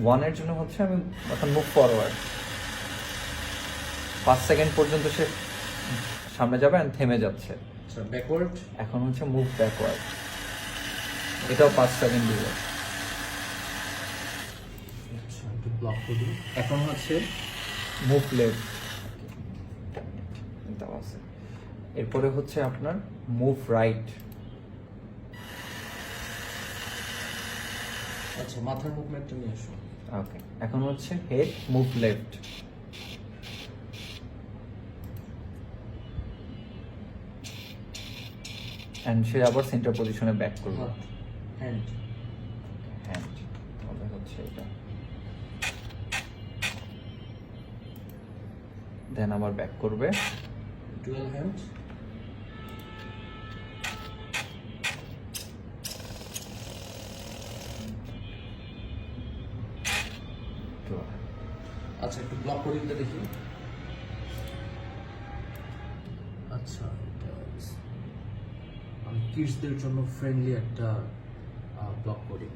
ওয়ানের জন্য হচ্ছে আমি এখন মুভ ফরওয়ার্ড, 5 সেকেন্ড পর্যন্ত সে সামনে যাবে আর থেমে যাচ্ছে। আচ্ছা ব্যাকওয়ার্ড। এখন হচ্ছে মুভ ব্যাকওয়ার্ড, এটাও 5 সেকেন্ড দিব। আচ্ছা একটু ব্লক করি। এখন হচ্ছে মুভ লেফট দেওয়া আছে। এরপরে হচ্ছে আপনার মুভ রাইট। আচ্ছা মাথার মুভমেন্টটা নিয়ে আসো। ওকে, এখন হচ্ছে হেড মুভ লেফট। এন্ড সে আবার সেন্টার পজিশনে ব্যাক করবে। হাত, হ্যান্ড। হ্যান্ড তাহলে হচ্ছে এটা, দেন আবার ব্যাক করবে। Dual hand. আচ্ছা একটু ব্লক করি এটা দেখি। আচ্ছা এটা আমি কিডসদের জন্য ফ্রেন্ডলি একটা ব্লক করি।